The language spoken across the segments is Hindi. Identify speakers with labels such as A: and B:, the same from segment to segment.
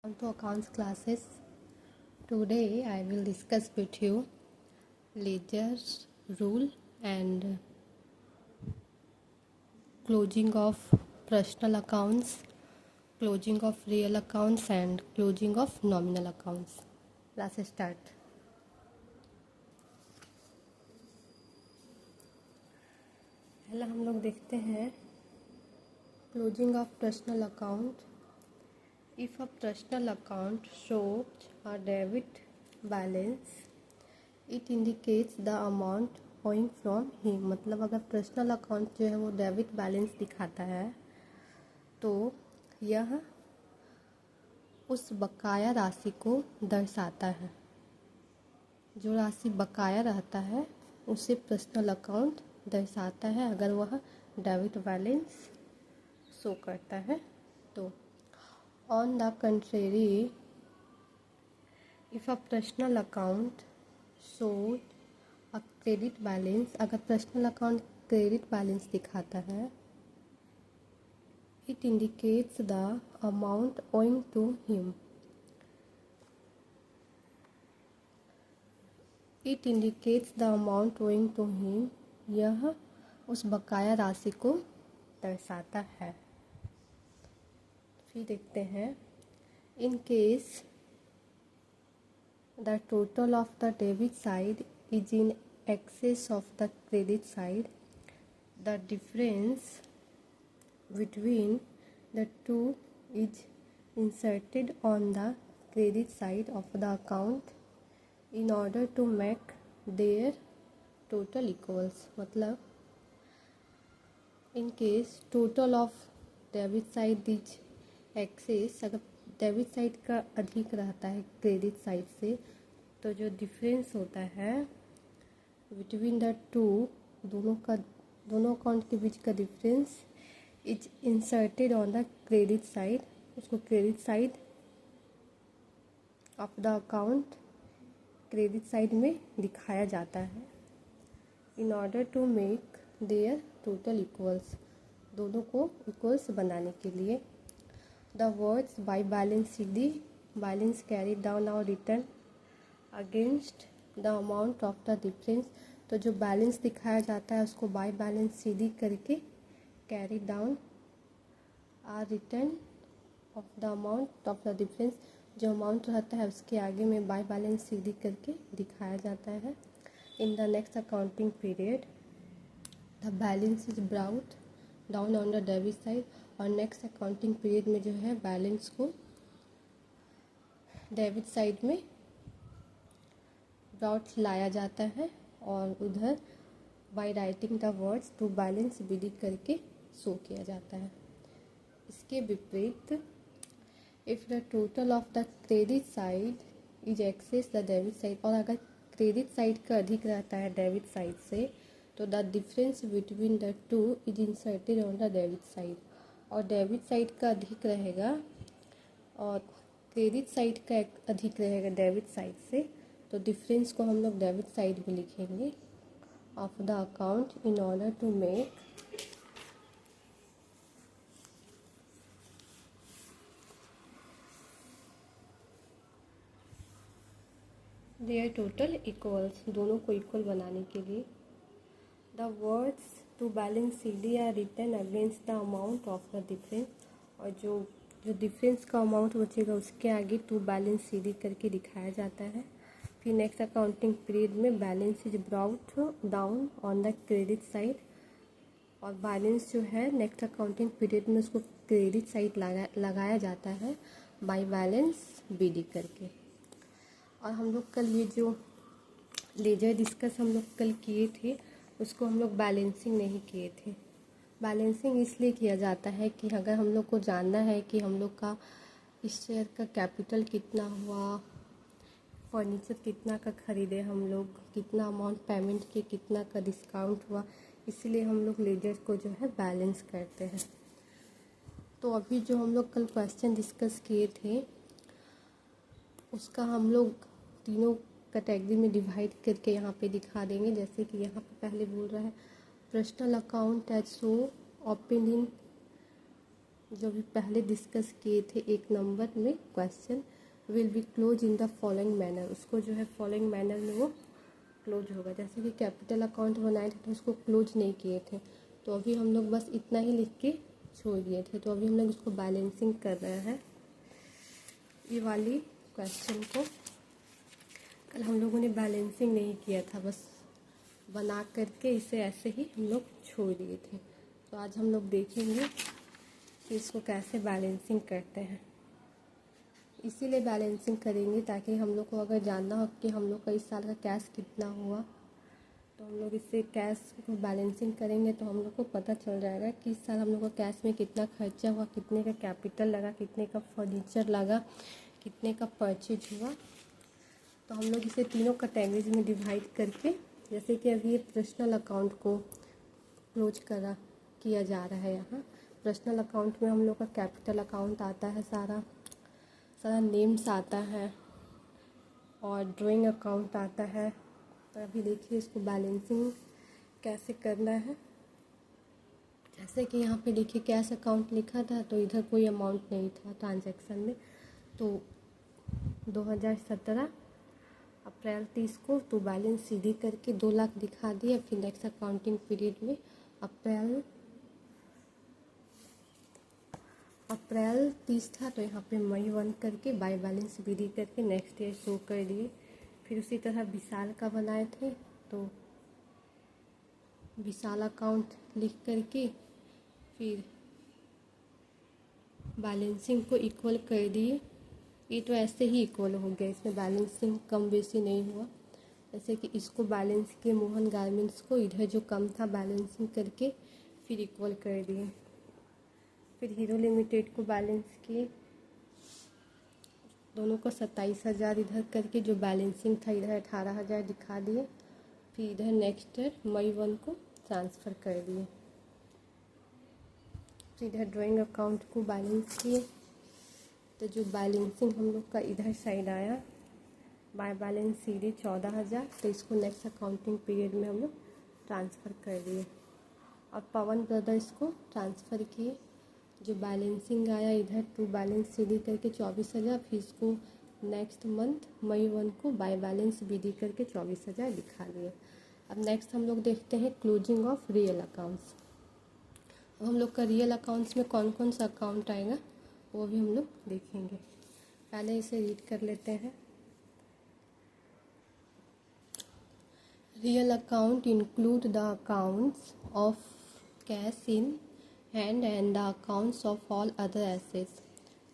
A: To accounts classes. Today I will discuss with you ledger's rule and closing of personal accounts, closing of real accounts and closing of nominal accounts. Let's start. पहला हम लोग देखते हैं closing of personal account. If a personal account shows a debit balance, it indicates the amount owing from him. मतलब अगर पर्सनल अकाउंट जो है वो डेबिट बैलेंस दिखाता है तो यह उस बकाया राशि को दर्शाता है। जो राशि बकाया रहता है उसे पर्सनल अकाउंट दर्शाता है अगर वह डेबिट बैलेंस शो करता है तो। On the contrary, if a personal account shows a credit balance, अगर पर्सनल अकाउंट क्रेडिट बैलेंस दिखाता है, it indicates the amount owing to him. It indicates the amount owing to him. यह उस बकाया राशि को दर्शाता है। फिर देखते हैं in case the total of the debit side is in excess of the credit side, the difference between the two is inserted on the credit side of the account in order to make their total equals. मतलब in case total of debit side is excess, अगर डेबिट साइड का अधिक रहता है क्रेडिट साइड से तो जो डिफरेंस होता है बिटवीन द टू, दोनों अकाउंट के बीच का difference is inserted on the credit side, उसको credit side of the account credit side में दिखाया जाता है in order to make their total equals, दोनों को इक्वल्स बनाने के लिए। The words by balance CD, balance carried down or written against the amount of the difference, तो जो बैलेंस दिखाया जाता है उसको बाय बैलेंस CD करके carry down are written of the amount of the difference, जो अमाउंट रहता है उसके आगे में बाय बैलेंस CD करके दिखाया जाता है। In the next accounting period the balance is brought down on the debit side, और नेक्स्ट अकाउंटिंग पीरियड में जो है बैलेंस को डेबिट साइड में ब्राउट लाया जाता है और उधर by writing the words to balance BD करके शो किया जाता है। इसके विपरीत if the total of the credit side is excess the debit side, और अगर क्रेडिट साइड का अधिक रहता है डेबिट साइड से तो the difference between the two is inserted on the debit side, और डेबिट साइड का अधिक रहेगा और क्रेडिट साइड का अधिक रहेगा डेबिट साइड से, तो डिफरेंस को हम लोग डेबिट साइड में लिखेंगे of the account in order to make their total equals, दोनों को इक्वल बनाने के लिए। The words to balance CD are written against the amount of the difference, और जो डिफरेंस का अमाउंट बचेगा उसके आगे टू बैलेंस CD करके दिखाया जाता है। फिर नेक्स्ट अकाउंटिंग पीरियड में balance is brought down on the credit side, और बैलेंस जो है नेक्स्ट अकाउंटिंग पीरियड में उसको क्रेडिट साइड लगाया जाता है बाय बैलेंस BD करके। और हम लोग कल ये जो लेजर डिस्कस हम लोग कल किए थे उसको हम लोग बैलेंसिंग नहीं किए थे। बैलेंसिंग इसलिए किया जाता है कि अगर हम लोग को जानना है कि हम लोग का इस शेयर का कैपिटल कितना हुआ, फर्नीचर कितना का ख़रीदे हम लोग, कितना अमाउंट पेमेंट किए, कितना का डिस्काउंट हुआ, इसीलिए हम लोग लेजर को जो है बैलेंस करते हैं। तो अभी जो हम लोग कल क्वेश्चन डिस्कस किए थे उसका हम लोग तीनों कैटेगरी में डिवाइड करके यहाँ पे दिखा देंगे। जैसे कि यहाँ पे पहले बोल रहा है personal account as so open इन जो भी पहले डिस्कस किए थे 1 नंबर में question, will be close in the following manner, उसको जो है फॉलोइंग मैनर में वो क्लोज होगा। जैसे कि कैपिटल अकाउंट बनाए थे तो उसको क्लोज नहीं किए थे, तो अभी हम लोग बस इतना ही लिख के छोड़ दिए थे। तो अभी हम लोग इसको बैलेंसिंग कर रहे हैं। ये वाली क्वेश्चन को कल हम लोगों ने बैलेंसिंग नहीं किया था, बस बना करके इसे ऐसे ही हम लोग छोड़ दिए थे। तो आज हम लोग देखेंगे कि इसको कैसे बैलेंसिंग करते हैं। इसीलिए बैलेंसिंग करेंगे ताकि हम लोग को अगर जानना हो कि हम लोग का इस साल का कैश कितना हुआ, तो हम लोग इससे कैश को बैलेंसिंग करेंगे तो हम लोग को पता चल जाएगा कि इस साल हम लोग को कैश में कितना खर्चा हुआ, कितने का कैपिटल लगा, कितने का फर्नीचर लगा, कितने का परचेज हुआ। तो हम लोग इसे तीनों कैटेगरीज में डिवाइड करके, जैसे कि अभी ये पर्सनल अकाउंट को क्लोज किया जा रहा है। यहाँ पर्सनल अकाउंट में हम लोग का कैपिटल अकाउंट आता है, सारा नेम्स आता है और ड्राइंग अकाउंट आता है। तो अभी देखिए इसको बैलेंसिंग कैसे करना है। जैसे कि यहाँ पे देखिए कैश अकाउंट लिखा था तो इधर कोई अमाउंट नहीं था ट्रांजैक्शन में, तो 2017 अप्रैल 30 को तो बैलेंस सीधी करके 2 लाख दिखा दिया। फिर नेक्स्ट अकाउंटिंग पीरियड में अप्रैल 30 था तो यहाँ पे मई 1 करके बाय बैलेंस विधि करके नेक्स्ट ईयर शो कर दिए। फिर उसी तरह विशाल का बनाए थे तो विशाल अकाउंट लिख करके फिर बैलेंसिंग को इक्वल कर दिए। ये तो ऐसे ही इक्वल हो गया, इसमें बैलेंसिंग कम बेसी नहीं हुआ। जैसे कि इसको बैलेंस किए मोहन गारमेंट्स को, इधर जो कम था बैलेंसिंग करके फिर इक्वल कर दिए। फिर हीरो लिमिटेड को बैलेंस किए, दोनों को 27,000 इधर करके जो बैलेंसिंग था इधर 18,000 दिखा दिए। फिर इधर नेक्स्ट मई 1 को ट्रांसफ़र कर दिए। फिर इधर ड्राइंग अकाउंट को बैलेंस किए तो जो बैलेंसिंग हम लोग का इधर साइड आया बाय बैलेंस सीधे 14,000, तो इसको नेक्स्ट अकाउंटिंग पीरियड में हम लोग ट्रांसफ़र कर दिए। और पवन ब्रदर्स को ट्रांसफ़र किए, जो बैलेंसिंग आया इधर टू बैलेंस सीधी करके 24,000, फिर इसको नेक्स्ट मंथ मई 1 को बाय बैलेंस बीडी करके 24,000 दिखा दिए। अब नेक्स्ट हम लोग देखते हैं क्लोजिंग ऑफ रियल अकाउंट्स। अब हम लोग का रियल अकाउंट्स में कौन कौन सा अकाउंट आएगा वो भी हम लोग देखेंगे। पहले इसे रीड कर लेते हैं। Real account include the accounts of cash in hand and the accounts of all other assets,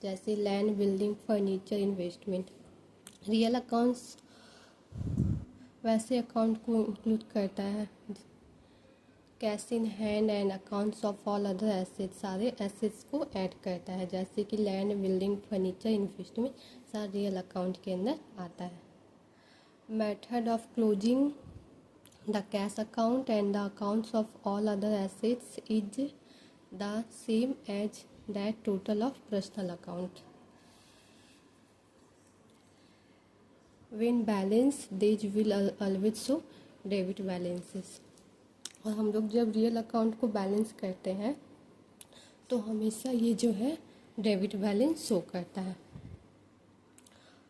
A: जैसे land, building, furniture, investment. Real accounts वैसे अकाउंट को इंक्लूड करता है cash in hand and accounts of all other assets, सारे एसेट्स को ऐड करता है, जैसे कि लैंड, बिल्डिंग, फर्नीचर, इन्वेस्टमेंट सारा रियल अकाउंट के अंदर आता है। Method of closing the cash account and the accounts of all other assets is the same as that total of personal account. When balanced, these will always show debit balances. और हम लोग जब रियल अकाउंट को बैलेंस करते हैं तो हमेशा ये जो है डेबिट बैलेंस शो करता है।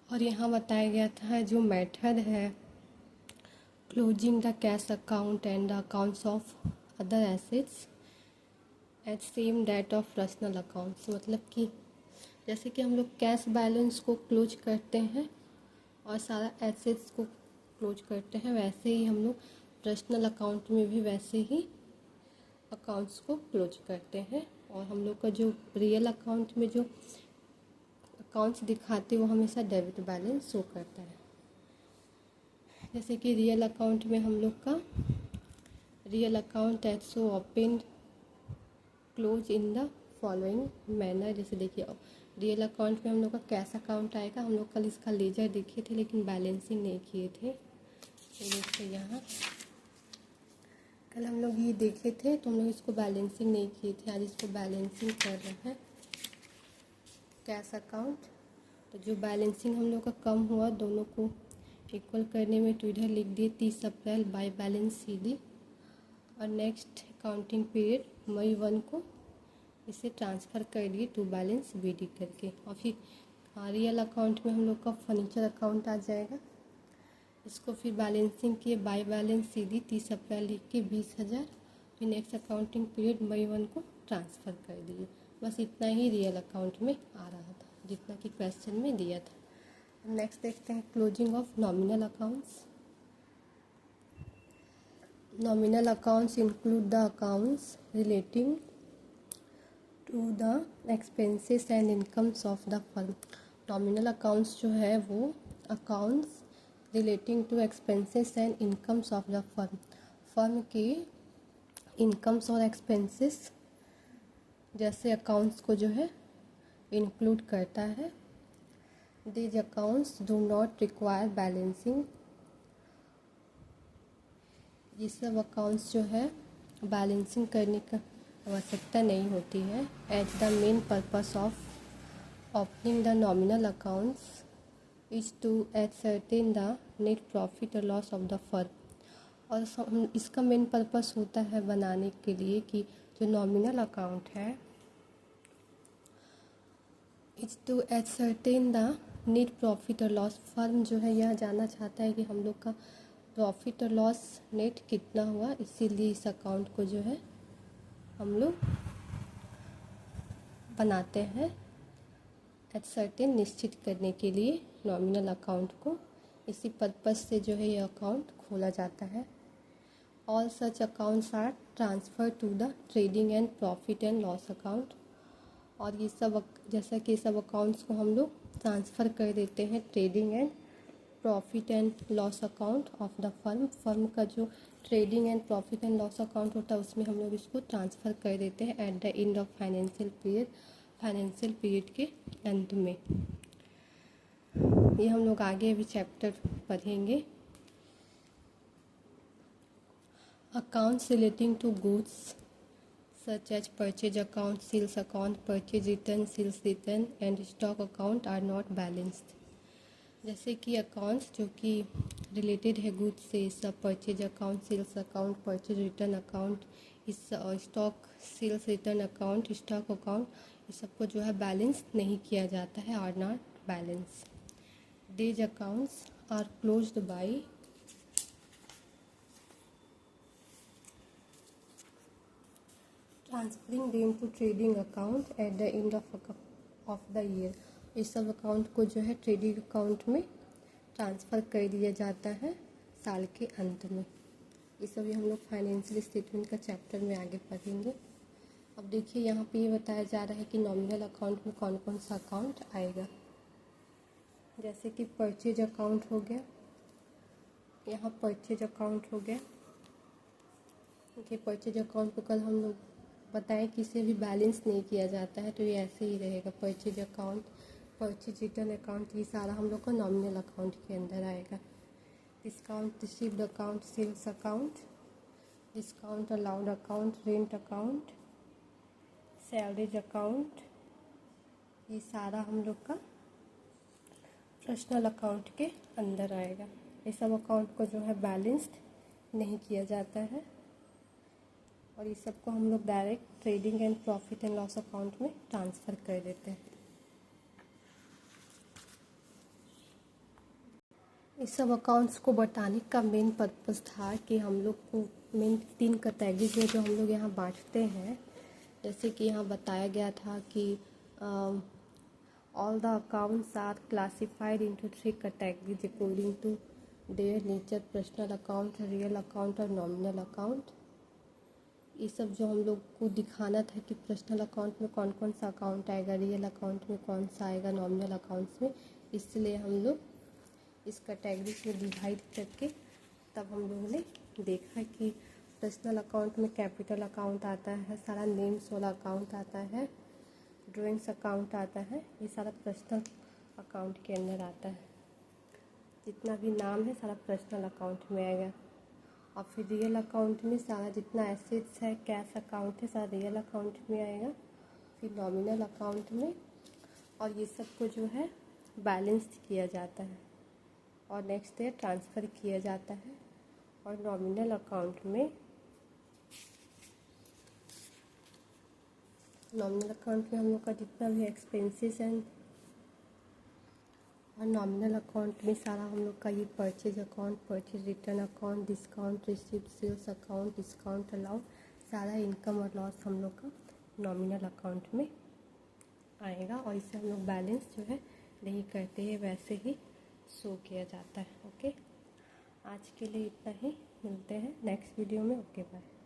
A: और यहाँ बताया गया था जो मेथड है closing the cash account and the accounts of other assets at same date of personal accounts, मतलब कि जैसे कि हम लोग कैश बैलेंस को क्लोज करते हैं और सारा एसेट्स को क्लोज करते हैं, वैसे ही हम लोग पर्सनल अकाउंट में भी वैसे ही अकाउंट्स को क्लोज करते हैं। और हम लोग का जो रियल अकाउंट में जो अकाउंट्स दिखाते हैं वो हमेशा डेबिट बैलेंस शो करता है। जैसे कि रियल अकाउंट में हम लोग का real account as so open close in the following manner. जैसे देखिए रियल अकाउंट में हम लोग का कैश अकाउंट आएगा, हम लोग कल इसका लेजर देखे थे लेकिन बैलेंसिंग नहीं किए थे। तो देखिए यहाँ कल हम लोग ये देखे थे तो हम लोग इसको बैलेंसिंग नहीं किए थे, आज इसको बैलेंसिंग कर रहे हैं कैश अकाउंट। तो जो बैलेंसिंग हम लोग का कम हुआ दोनों को इक्वल करने में तो इधर लिख दिए 30 अप्रैल बाय बैलेंस सीधी, और नेक्स्ट अकाउंटिंग पीरियड मई 1 को इसे ट्रांसफ़र कर दिए टू बैलेंस BD करके। और फिर रियल अकाउंट में हम लोग का फर्नीचर अकाउंट आ जाएगा। इसको फिर बैलेंसिंग किए बाय बैलेंस CD 30 अप्रैल लिख के 20,000, फिर नेक्स्ट अकाउंटिंग पीरियड मई 1 को ट्रांसफ़र कर दिए। बस इतना ही रियल अकाउंट में आ रहा था, जितना कि क्वेश्चन में दिया था। नेक्स्ट देखते हैं closing of nominal accounts. Nominal accounts include the accounts relating to the expenses and incomes of the firm. Nominal accounts जो है वो accounts relating to expenses and incomes of the firm, firm के इनकम्स और एक्सपेंसेस जैसे अकाउंट्स को जो है इंक्लूड करता है। These accounts do not require balancing. ये सब अकाउंट्स जो है बैलेंसिंग करने का आवश्यकता नहीं होती है। As the main purpose of opening the nominal accounts is to ascertain the net profit और लॉस ऑफ द फर्म। और इसका मेन पर्पस होता है बनाने के लिए कि जो नॉमिनल अकाउंट है is to ascertain the net profit और लॉस। फर्म जो है यह जानना चाहता है कि हम लोग का प्रॉफिट और लॉस नेट कितना हुआ, इसीलिए इस अकाउंट को जो है हम लोग बनाते हैं एसर्टेन निश्चित करने के लिए नॉमिनल अकाउंट को। इसी पर्पस से जो है ये अकाउंट खोला जाता है। All such accounts are transfer to the trading and profit and loss account. और ये सब जैसा कि सब अकाउंट्स को हम लोग ट्रांसफ़र कर देते हैं trading and profit and loss account of the firm. Firm का जो trading and profit and loss account होता है उसमें हम लोग इसको ट्रांसफ़र कर देते हैं eight the end of financial period के अंत में। ये हम लोग आगे अभी चैप्टर पढ़ेंगे। Accounts relating to goods such as purchase account, sales account, purchase return, sales return and stock account are not balanced. जैसे कि अकाउंट्स जो कि रिलेटेड है गुड्स से, सब purchase account, sales account, purchase return account, इस stock sales return account, stock account, इस सबको जो है बैलेंस नहीं किया जाता है, are not balance. These accounts are closed by transferring them to trading account at the end of the year. इस सब अकाउंट को जो है ट्रेडिंग अकाउंट में ट्रांसफ़र कर दिया जाता है साल के अंत में। ये सभी हम लोग फाइनेंशियल स्टेटमेंट का चैप्टर में आगे पढ़ेंगे। अब देखिए यहाँ पे ये बताया जा रहा है कि नॉमिनल अकाउंट में कौन कौन सा अकाउंट आएगा। जैसे कि परचेज अकाउंट हो गया, यहाँ परचेज अकाउंट हो गया। देखिए परचेज अकाउंट को कल हम लोग बताएं कि इसे भी बैलेंस नहीं किया जाता है, तो ये ऐसे ही रहेगा। Purchase account, purchase return account, ये सारा हम लोग का नॉमिनल अकाउंट के अंदर आएगा। Discount received account, sales account, discount allowed account, rent account, salaries account, ये सारा हम लोग का पर्सनल अकाउंट के अंदर आएगा। ये सब अकाउंट को जो है बैलेंस्ड नहीं किया जाता है और ये सबको हम लोग direct trading and profit and loss account में ट्रांसफ़र कर देते हैं। इस सब अकाउंट्स को बताने का मेन पर्पस था कि हम लोग को मेन 3 कैटेगरीज में जो हम लोग यहाँ बांटते हैं। जैसे कि यहाँ बताया गया था कि all the accounts are classified into 3 categories according to their nature, personal account, real account और नॉमिनल अकाउंट। ये सब जो हम लोग को दिखाना था कि पर्सनल अकाउंट में कौन कौन सा अकाउंट आएगा, रियल अकाउंट में कौन सा आएगा, नॉमिनल अकाउंट्स में, इसलिए हम लोग इस कैटेगरी में डिवाइड करके तब हम लोगों ने देखा कि पर्सनल अकाउंट में कैपिटल अकाउंट आता है, सारा नेम्स वाला अकाउंट आता है, ड्राइंग्स अकाउंट आता है, ये सारा पर्सनल अकाउंट के अंदर आता है। जितना भी नाम है सारा पर्सनल अकाउंट में आएगा। और फिर रियल अकाउंट में सारा जितना एसेट्स है, कैश अकाउंट है, सारा रियल अकाउंट में आएगा। फिर नॉमिनल अकाउंट में, और ये सब को जो है बैलेंस किया जाता है और नेक्स्ट ईयर ट्रांसफ़र किया जाता है। और नॉमिनल अकाउंट में नॉमिनल अकाउंट में हम लोग का जितना भी एक्सपेंसेस हैं और नॉमिनल अकाउंट में सारा हम लोग का ये purchase account, purchase return account, discount receipt, sales account, discount allowance, सारा इनकम और लॉस हम लोग का नॉमिनल अकाउंट में आएगा और इसे हम लोग बैलेंस जो है नहीं करते हैं, वैसे ही शो किया जाता है। ओके, आज के लिए इतना ही, मिलते हैं नेक्स्ट वीडियो में। Okay bye.